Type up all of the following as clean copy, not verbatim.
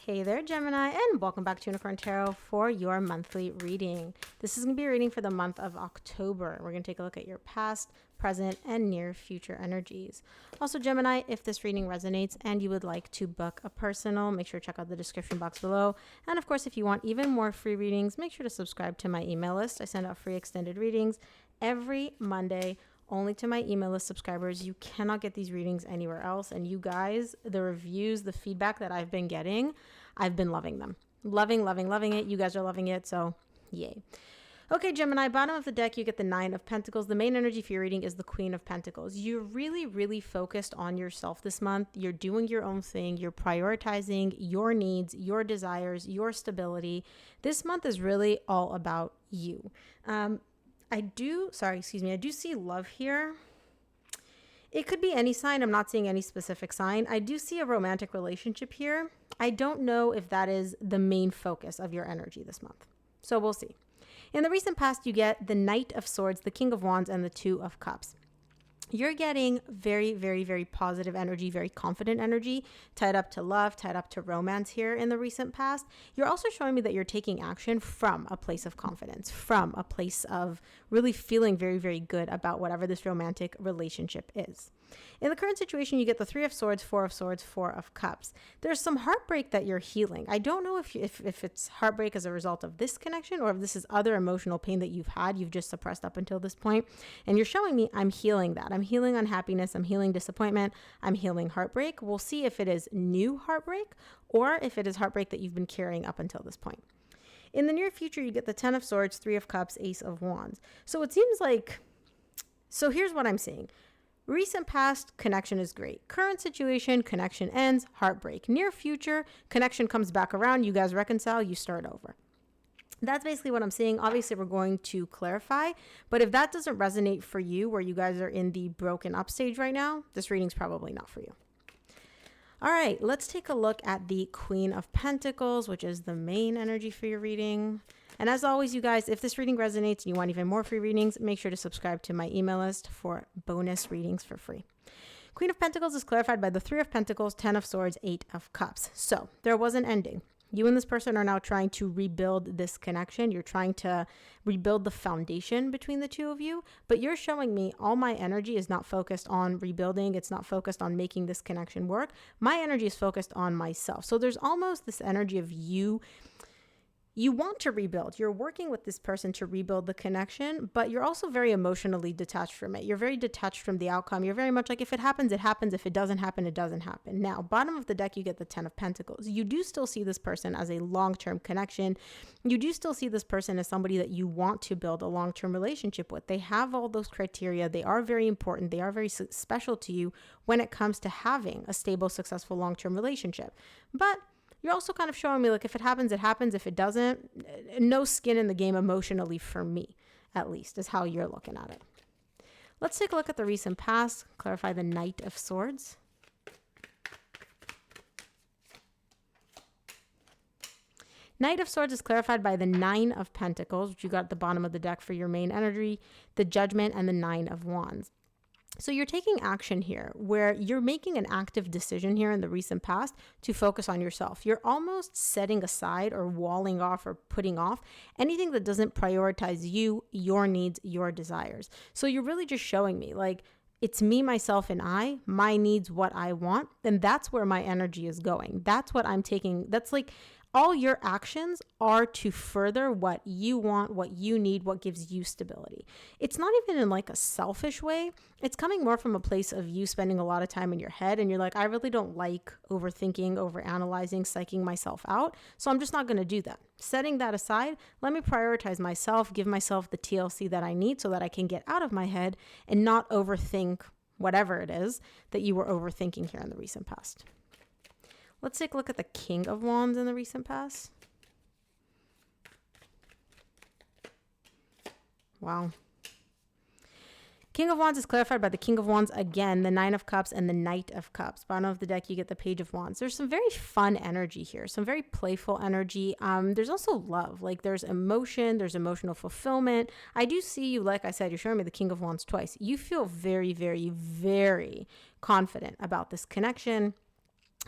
Hey there, Gemini, and welcome back to Unicorn Tarot for your monthly reading. This is going to be a reading for the month of October. We're going to take a look at your past, present, and near future energies. Also, Gemini, if this reading resonates and you would like to book a personal, make sure to check out the description box below. And of course, if you want even more free readings, make sure to subscribe to my email list. I send out free extended readings every Monday, only to my email list subscribers. You cannot get these readings anywhere else. And you guys, the reviews, the feedback that I've been getting, I've been loving them. Loving it. You guys are loving it. So yay. Okay, Gemini, bottom of the deck, you get the Nine of Pentacles. The main energy for your reading is the Queen of Pentacles. You're really focused on yourself this month. You're doing your own thing. You're prioritizing your needs, your desires, your stability. This month is really all about you. I do see love here. It could be any sign. I'm not seeing any specific sign. I do see a romantic relationship here. I don't know if that is the main focus of your energy this month. So we'll see. In the recent past, you get the Knight of Swords, the King of Wands, and the Two of Cups. You're getting very positive energy, very confident energy, tied up to love, tied up to romance here in the recent past. You're also showing me that you're taking action from a place of confidence, from a place of really feeling very good about whatever this romantic relationship is. In the current situation, you get the Three of Swords, Four of Swords, Four of Cups. There's some heartbreak that you're healing. I don't know if it's heartbreak as a result of this connection or if this is other emotional pain that you've just suppressed up until this point. And you're showing me I'm healing that. I'm healing unhappiness. I'm healing disappointment. I'm healing heartbreak. We'll see if it is new heartbreak or if it is heartbreak that you've been carrying up until this point. In the near future, you get the Ten of Swords, Three of Cups, Ace of Wands. So it seems like, so here's what I'm seeing. Recent past, connection is great. Current situation, connection ends, heartbreak. Near future, connection comes back around. You guys reconcile, you start over. That's basically what I'm seeing. Obviously, we're going to clarify. But if that doesn't resonate for you, where you guys are in the broken up stage right now, this reading's probably not for you. All right, let's take a look at the Queen of Pentacles, which is the main energy for your reading. And as always, you guys, if this reading resonates and you want even more free readings, make sure to subscribe to my email list for bonus readings for free. Queen of Pentacles is clarified by the Three of Pentacles, Ten of Swords, Eight of Cups. So there was an ending. You and this person are now trying to rebuild this connection. You're trying to rebuild the foundation between the two of you, but you're showing me all my energy is not focused on rebuilding. It's not focused on making this connection work. My energy is focused on myself. So there's almost this energy of you want to rebuild. You're working with this person to rebuild the connection, but you're also very emotionally detached from it. You're very detached from the outcome. You're very much like, if it happens, it happens. If it doesn't happen, it doesn't happen. Now, bottom of the deck, you get the Ten of Pentacles. You do still see this person as a long-term connection. You do still see this person as somebody that you want to build a long-term relationship with. They have all those criteria. They are very important. They are very special to you when it comes to having a stable, successful, long-term relationship. But you're also kind of showing me, like, if it happens, it happens. If it doesn't, no skin in the game emotionally for me, at least, is how you're looking at it. Let's take a look at the recent past, clarify the Knight of Swords. Knight of Swords is clarified by the Nine of Pentacles, which you got at the bottom of the deck for your main energy, the Judgment, and the Nine of Wands. So you're taking action here where you're making an active decision here in the recent past to focus on yourself. You're almost setting aside or walling off or putting off anything that doesn't prioritize you, your needs, your desires. So you're really just showing me, like, it's me, myself, and I, my needs, what I want. And that's where my energy is going. That's what I'm taking. That's like all your actions are to further what you want, what you need, what gives you stability. It's not even in like a selfish way. It's coming more from a place of you spending a lot of time in your head. And you're like, I really don't like overthinking, overanalyzing, psyching myself out. So I'm just not going to do that. Setting that aside, let me prioritize myself, give myself the TLC that I need so that I can get out of my head and not overthink whatever it is that you were overthinking here in the recent past. Let's take a look at the King of Wands in the recent past. Wow. King of Wands is clarified by the King of Wands again, the Nine of Cups, and the Knight of Cups. Bottom of the deck, you get the Page of Wands. There's some very fun energy here, some very playful energy. There's also love. Like, there's emotion, there's emotional fulfillment. I do see you, like I said, you're showing me the King of Wands twice. You feel very confident about this connection.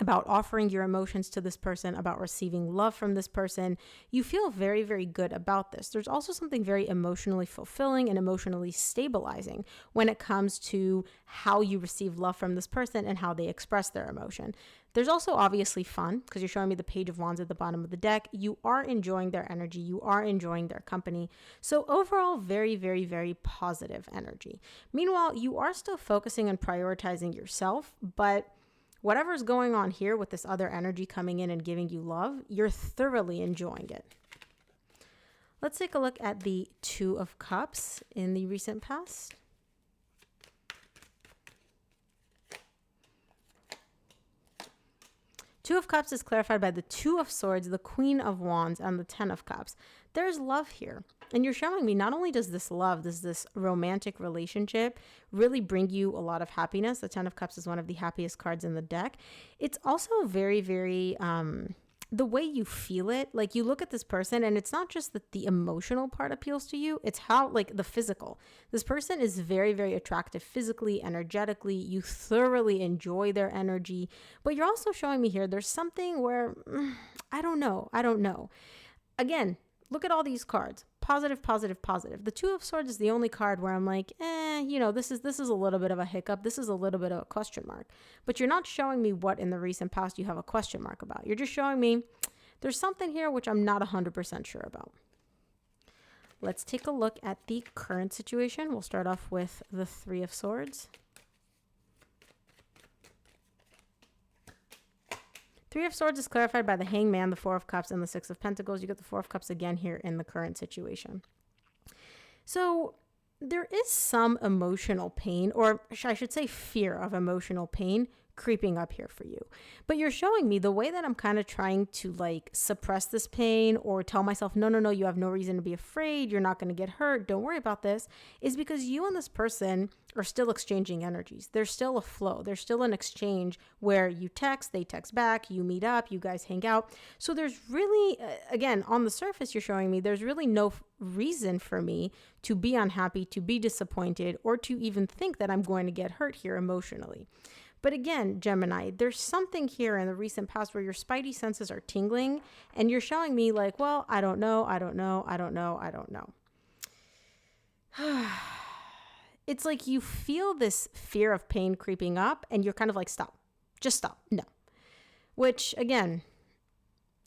about offering your emotions to this person, about receiving love from this person. You feel very, very good about this. There's also something very emotionally fulfilling and emotionally stabilizing when it comes to how you receive love from this person and how they express their emotion. There's also obviously fun because you're showing me the Page of Wands at the bottom of the deck. You are enjoying their energy. You are enjoying their company. So overall, very, very, very positive energy. Meanwhile, you are still focusing on prioritizing yourself, but whatever's going on here with this other energy coming in and giving you love, you're thoroughly enjoying it. Let's take a look at the Two of Cups in the recent past. Two of Cups is clarified by the Two of Swords, the Queen of Wands, and the Ten of Cups. There's love here. And you're showing me not only does this love, this romantic relationship really bring you a lot of happiness. The Ten of Cups is one of the happiest cards in the deck. It's also very, very, the way you feel it, like you look at this person and it's not just that the emotional part appeals to you, it's how, like, the physical. This person is very, very attractive physically, energetically. You thoroughly enjoy their energy, but you're also showing me here there's something where, I don't know. Again, look at all these cards. Positive, positive, positive. The Two of Swords is the only card where I'm like, this is a little bit of a hiccup. This is a little bit of a question mark. But you're not showing me what in the recent past you have a question mark about. You're just showing me there's something here which I'm not 100% sure about. Let's take a look at the current situation. We'll start off with the Three of Swords. Three of Swords is clarified by the Hangman, the Four of Cups, and the Six of Pentacles. You get the Four of Cups again here in the current situation. So there is some emotional pain, or I should say fear of emotional pain, creeping up here for you. But you're showing me the way that I'm kind of trying to like suppress this pain or tell myself, no, you have no reason to be afraid. You're not going to get hurt. Don't worry about this, is because you and this person are still exchanging energies. There's still a flow. There's still an exchange where you text, they text back, you meet up, you guys hang out. So there's really, again, on the surface, you're showing me there's really no reason for me to be unhappy, to be disappointed, or to even think that I'm going to get hurt here emotionally. But again, Gemini, there's something here in the recent past where your spidey senses are tingling and you're showing me like, well, I don't know. It's like you feel this fear of pain creeping up and you're kind of like, stop, just stop. No. Which again,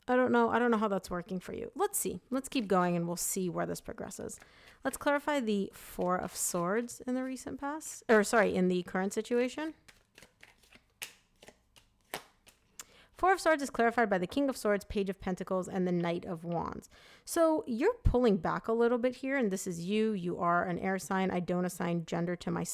I don't know how that's working for you. Let's see. Let's keep going and we'll see where this progresses. Let's clarify the Four of Swords in the recent past, in the current situation. Four of Swords is clarified by the King of Swords, Page of Pentacles, and the Knight of Wands. So you're pulling back a little bit here, and this is you. You are an air sign. I don't assign gender to my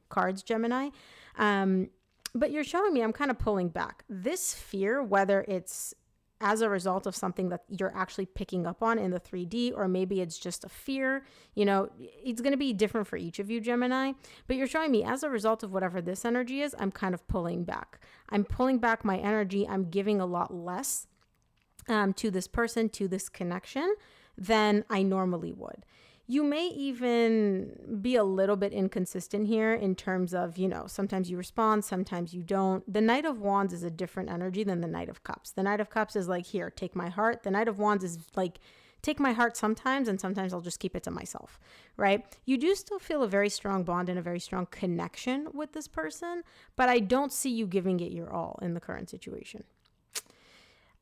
cards, Gemini. But you're showing me I'm kind of pulling back. This fear, whether it's as a result of something that you're actually picking up on in the 3D, or maybe it's just a fear, it's going to be different for each of you, Gemini, but you're showing me as a result of whatever this energy is, I'm kind of pulling back. I'm pulling back my energy. I'm giving a lot less to this person, to this connection than I normally would. You may even be a little bit inconsistent here in terms of, sometimes you respond, sometimes you don't. The Knight of Wands is a different energy than the Knight of Cups. The Knight of Cups is like, here, take my heart. The Knight of Wands is like, take my heart sometimes, and sometimes I'll just keep it to myself, right? You do still feel a very strong bond and a very strong connection with this person, but I don't see you giving it your all in the current situation.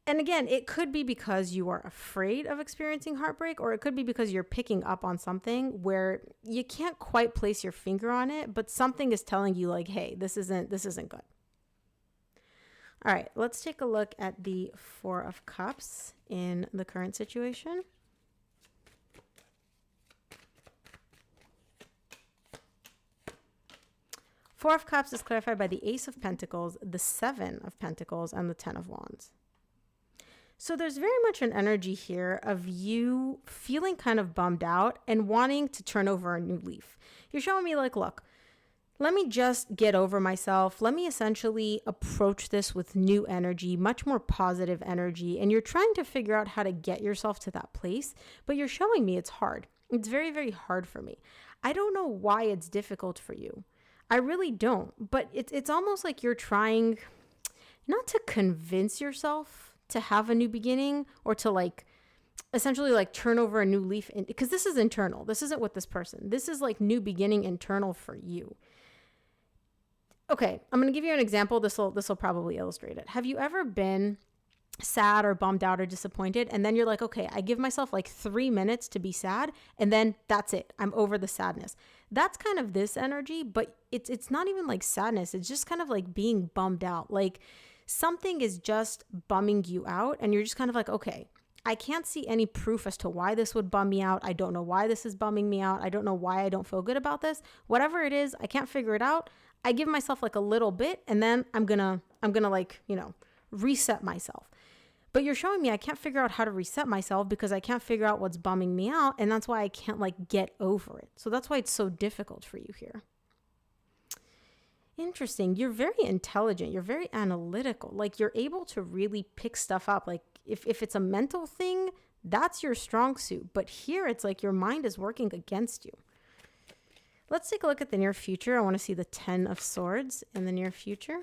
And again, it could be because you are afraid of experiencing heartbreak, or it could be because you're picking up on something where you can't quite place your finger on it, but something is telling you like, hey, this isn't good. All right, let's take a look at the Four of Cups in the current situation. Four of Cups is clarified by the Ace of Pentacles, the Seven of Pentacles, and the Ten of Wands. So there's very much an energy here of you feeling kind of bummed out and wanting to turn over a new leaf. You're showing me like, look, let me just get over myself. Let me essentially approach this with new energy, much more positive energy. And you're trying to figure out how to get yourself to that place, but you're showing me it's hard. It's very, very hard for me. I don't know why it's difficult for you. I really don't, but it's almost like you're trying not to convince yourself to have a new beginning or to like essentially like turn over a new leaf, because this is internal. This isn't with this person. This is like new beginning internal for you. Okay, I'm going to give you an example. This will probably illustrate it. Have you ever been sad or bummed out or disappointed, and then you're like, okay, I give myself like 3 minutes to be sad, and then that's it, I'm over the sadness? That's kind of this energy, but it's not even like sadness. It's just kind of like being bummed out. Like something is just bumming you out, and you're just kind of like, okay, I can't see any proof as to why this would bum me out. I don't know why this is bumming me out. I don't know why I don't feel good about this. Whatever it is, I can't figure it out. I give myself like a little bit, and then I'm gonna like, reset myself. But you're showing me I can't figure out how to reset myself because I can't figure out what's bumming me out. And that's why I can't like get over it. So that's why it's so difficult for you here. Interesting. You're very intelligent. You're very analytical. Like you're able to really pick stuff up. Like if it's a mental thing, that's your strong suit. But here it's like your mind is working against you. Let's take a look at the near future. I want to see the 10 of Swords in the near future.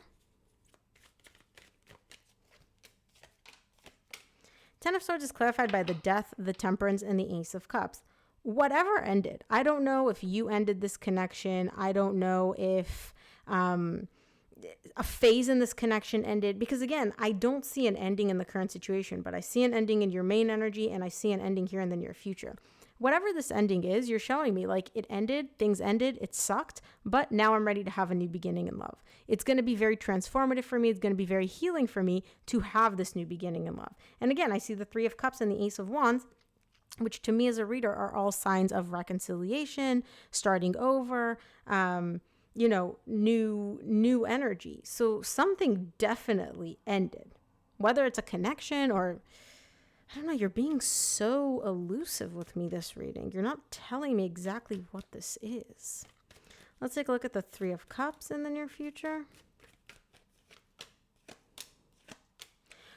10 of Swords is clarified by the Death, the Temperance, and the Ace of Cups. Whatever ended, I don't know if you ended this connection. I don't know if a phase in this connection ended, because again, I don't see an ending in the current situation, but I see an ending in your main energy, and I see an ending here in the near future. Whatever this ending is, you're showing me like it ended, things ended, it sucked, but now I'm ready to have a new beginning in love. It's going to be very transformative for me. It's going to be very healing for me to have this new beginning in love. And again, I see the 3 of Cups and the Ace of Wands, which to me as a reader are all signs of reconciliation, starting over, new energy. So something definitely ended, whether it's a connection or, I don't know, you're being so elusive with me this reading. You're not telling me exactly what this is. Let's take a look at the 3 of Cups in the near future.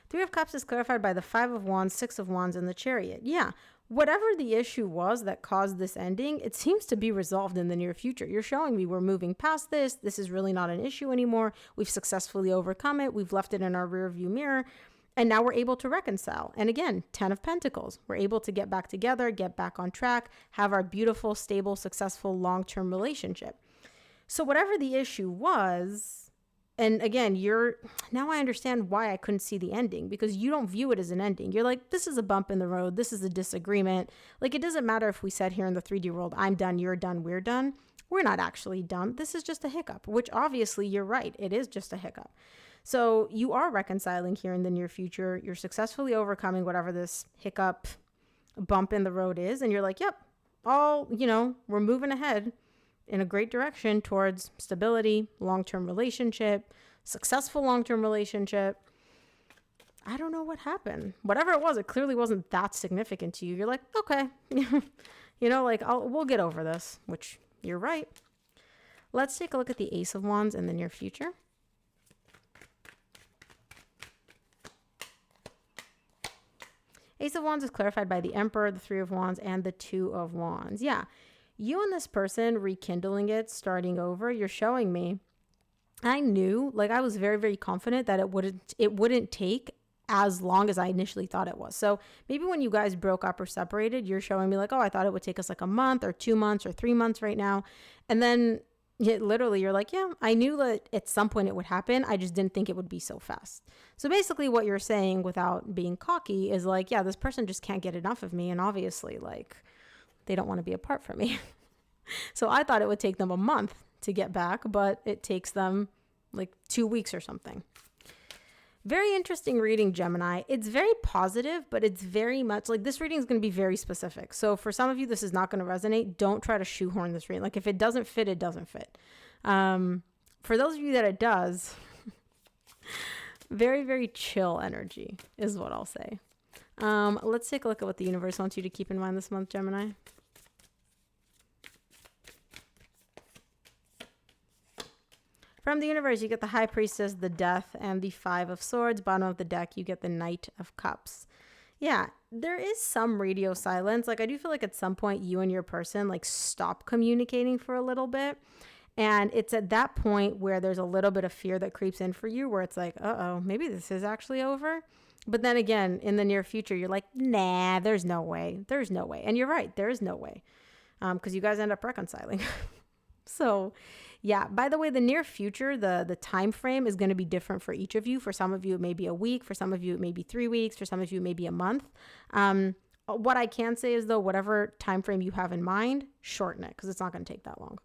3 of Cups is clarified by the 5 of Wands, 6 of Wands, and the Chariot. Yeah, whatever the issue was that caused this ending, it seems to be resolved in the near future. You're showing me we're moving past this. This is really not an issue anymore. We've successfully overcome it. We've left it in our rearview mirror. And now we're able to reconcile. And again, 10 of Pentacles. We're able to get back together, get back on track, have our beautiful, stable, successful, long-term relationship. So whatever the issue was, and again, now I understand why I couldn't see the ending, because you don't view it as an ending. You're like, this is a bump in the road. This is a disagreement. Like, it doesn't matter if we said here in the 3D world, I'm done, you're done, we're done. We're not actually done. This is just a hiccup, which obviously you're right. It is just a hiccup. So you are reconciling here in the near future. You're successfully overcoming whatever this hiccup, bump in the road is. And you're like, yep, we're moving ahead in a great direction towards stability, long-term relationship, successful long-term relationship. I don't know what happened. Whatever it was, it clearly wasn't that significant to you. You're like, okay, we'll get over this, which you're right. Let's take a look at the Ace of Wands in the near future. Ace of Wands is clarified by the Emperor, the 3 of Wands, and the 2 of Wands. Yeah, you and this person rekindling it, starting over, you're showing me. I knew, I was very, very confident that it wouldn't take as long as I initially thought it was. So maybe when you guys broke up or separated, you're showing me I thought it would take us a month or 2 months or 3 months right now. And then literally you're like, yeah, I knew that at some point it would happen. I just didn't think it would be so fast. So basically what you're saying without being cocky is yeah, this person just can't get enough of me. And obviously they don't want to be apart from me. So I thought it would take them a month to get back, but it takes them 2 weeks or something. Very interesting reading, Gemini. It's very positive, but it's very much this reading is going to be very specific. So for some of you, this is not going to resonate. Don't try to shoehorn this reading. If it doesn't fit, it doesn't fit. For those of you that it does, very, very chill energy is what I'll say. Let's take a look at what the universe wants you to keep in mind this month, Gemini. From the universe, you get the High Priestess, the Death, and the 5 of Swords. Bottom of the deck, you get the Knight of Cups. Yeah, there is some radio silence. I do feel at some point you and your person stop communicating for a little bit. And it's at that point where there's a little bit of fear that creeps in for you, where it's like, uh-oh, maybe this is actually over. But then again, in the near future, you're like, nah, there's no way. There's no way. And you're right. There is no way. Because you guys end up reconciling. So yeah, by the way, the near future, the time frame is going to be different for each of you. For some of you, it may be a week. For some of you, it may be 3 weeks. For some of you, it may be a month. What I can say is, though, whatever time frame you have in mind, shorten it because it's not going to take that long.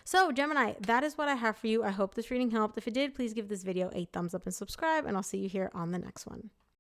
So Gemini, that is what I have for you. I hope this reading helped. If it did, please give this video a thumbs up and subscribe, and I'll see you here on the next one.